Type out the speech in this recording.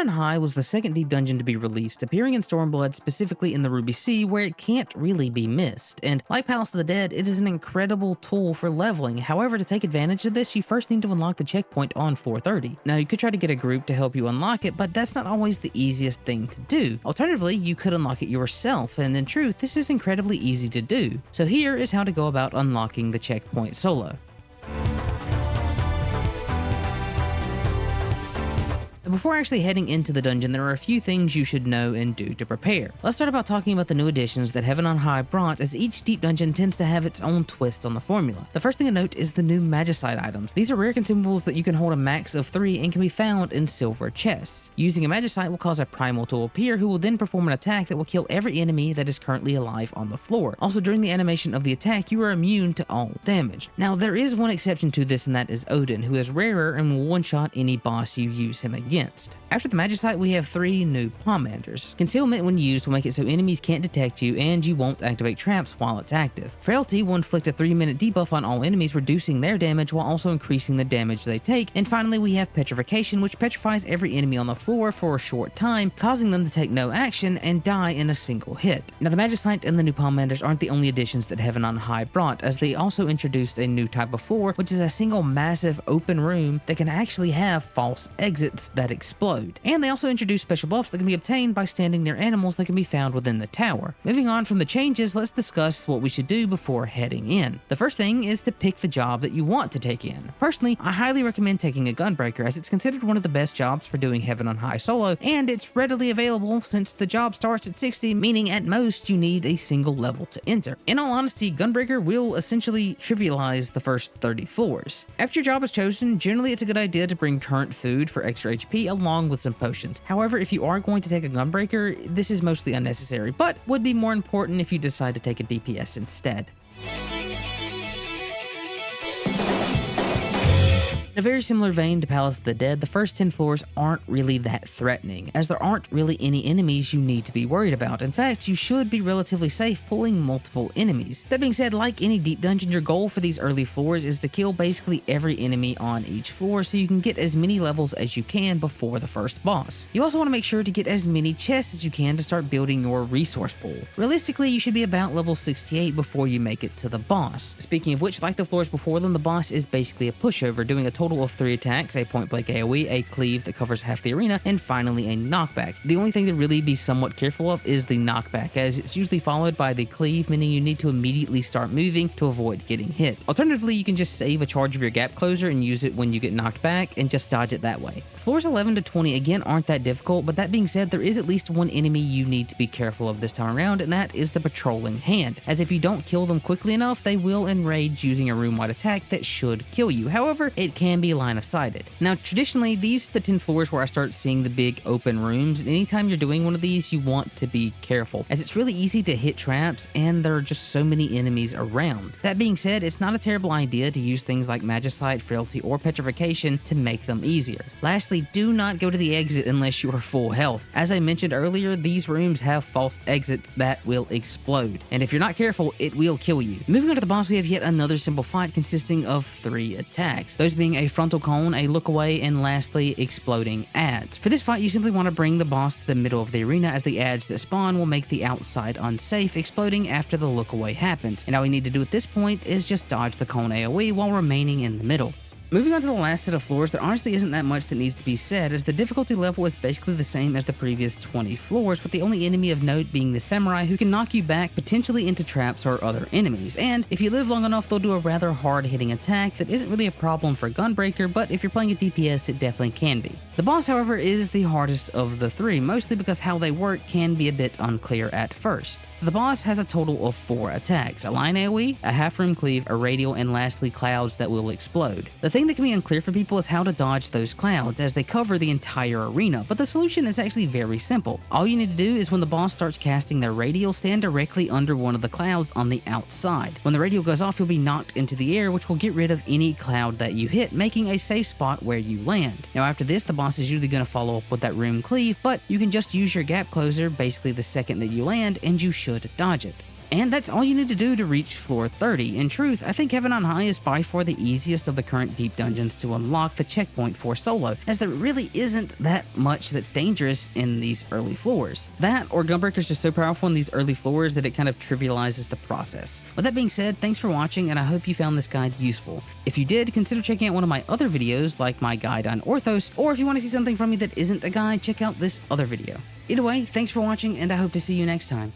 on High was the second deep dungeon to be released, appearing in Stormblood, specifically in the Ruby Sea, where it can't really be missed. And like Palace of the Dead, it is an incredible tool for leveling. However, to take advantage of this, you first need to unlock the checkpoint on floor 30. Now, you could try to get a group to help you unlock it, but that's not always the easiest thing to do. Alternatively, you could unlock it yourself, and in truth, this is incredibly easy to do. So here is how to go about unlocking the checkpoint solo. Before actually heading into the dungeon, there are a few things you should know and do to prepare. Let's start about talking about the new additions that Heaven on High brought, as each deep dungeon tends to have its own twist on the formula. The first thing to note is the new Magicite items. These are rare consumables that you can hold a max of 3 and can be found in silver chests. Using a Magicite will cause a Primal to appear, who will then perform an attack that will kill every enemy that is currently alive on the floor. Also, during the animation of the attack, you are immune to all damage. Now, there is one exception to this, and that is Odin, who is rarer and will one-shot any boss you use him against. After the Magicite, we have 3 new Pommanders. Concealment when used will make it so enemies can't detect you, and you won't activate traps while it's active. Frailty will inflict a 3-minute debuff on all enemies, reducing their damage while also increasing the damage they take. And finally, we have Petrification, which petrifies every enemy on the floor for a short time, causing them to take no action and die in a single hit. Now, the Magicite and the new Pommanders aren't the only additions that Heaven on High brought, as they also introduced a new type of floor, which is a single massive open room that can actually have false exits that explode. And they also introduced special buffs that can be obtained by standing near animals that can be found within the tower. Moving on from the changes, let's discuss what we should do before heading in. The first thing is to pick the job that you want to take in. Personally, I highly recommend taking a Gunbreaker, as it's considered one of the best jobs for doing Heaven on High solo, and it's readily available since the job starts at 60, meaning at most you need a single level to enter. In all honesty, Gunbreaker will essentially trivialize the first 30 floors. After your job is chosen, generally it's a good idea to bring current food for extra HP along with some potions. However, if you are going to take a Gunbreaker, this is mostly unnecessary, but would be more important if you decide to take a DPS instead. In a very similar vein to Palace of the Dead, the first 10 floors aren't really that threatening, as there aren't really any enemies you need to be worried about. In fact, you should be relatively safe pulling multiple enemies. That being said, like any deep dungeon, your goal for these early floors is to kill basically every enemy on each floor so you can get as many levels as you can before the first boss. You also want to make sure to get as many chests as you can to start building your resource pool. Realistically, you should be about level 68 before you make it to the boss. Speaking of which, like the floors before them, the boss is basically a pushover, doing a total of 3 attacks, a point-blank AoE, a cleave that covers half the arena, and finally a knockback. The only thing to really be somewhat careful of is the knockback, as it's usually followed by the cleave, meaning you need to immediately start moving to avoid getting hit. Alternatively, you can just save a charge of your gap closer and use it when you get knocked back and just dodge it that way. Floors 11 to 20 again aren't that difficult, but that being said, there is at least one enemy you need to be careful of this time around, and that is the patrolling hand, as if you don't kill them quickly enough, they will enrage using a room-wide attack that should kill you. However, it can be line of sighted. Now, traditionally, these are the 10 floors where I start seeing the big open rooms, and anytime you're doing one of these, you want to be careful, as it's really easy to hit traps and there are just so many enemies around. That being said, it's not a terrible idea to use things like Magicite, Frailty, or Petrification to make them easier. Lastly, do not go to the exit unless you are full health. As I mentioned earlier, these rooms have false exits that will explode, and if you're not careful, it will kill you. Moving on to the boss, we have yet another simple fight consisting of 3 attacks, those being a frontal cone, a look away, and lastly, exploding adds. For this fight, you simply want to bring the boss to the middle of the arena, as the adds that spawn will make the outside unsafe, exploding after the look away happens. And all we need to do at this point is just dodge the cone AoE while remaining in the middle. Moving on to the last set of floors, there honestly isn't that much that needs to be said, as the difficulty level is basically the same as the previous 20 floors, with the only enemy of note being the samurai, who can knock you back potentially into traps or other enemies. And if you live long enough, they'll do a rather hard-hitting attack that isn't really a problem for Gunbreaker, but if you're playing a DPS, it definitely can be. The boss, however, is the hardest of the 3, mostly because how they work can be a bit unclear at first. So the boss has a total of 4 attacks: a line AoE, a half-room cleave, a radial, and lastly clouds that will explode. The thing that can be unclear for people is how to dodge those clouds, as they cover the entire arena, but the solution is actually very simple. All you need to do is when the boss starts casting their radial, stand directly under one of the clouds on the outside. When the radial goes off, you'll be knocked into the air, which will get rid of any cloud that you hit, making a safe spot where you land. Now after this, the boss is usually going to follow up with that room cleave, but you can just use your gap closer basically the second that you land, and you should dodge it. And that's all you need to do to reach floor 30. In truth, I think Heaven on High is by far the easiest of the current deep dungeons to unlock the checkpoint for solo, as there really isn't that much that's dangerous in these early floors. That, or Gunbreaker's just so powerful in these early floors that it kind of trivializes the process. With that being said, thanks for watching, and I hope you found this guide useful. If you did, consider checking out one of my other videos, like my guide on Orthos, or if you want to see something from me that isn't a guide, check out this other video. Either way, thanks for watching, and I hope to see you next time.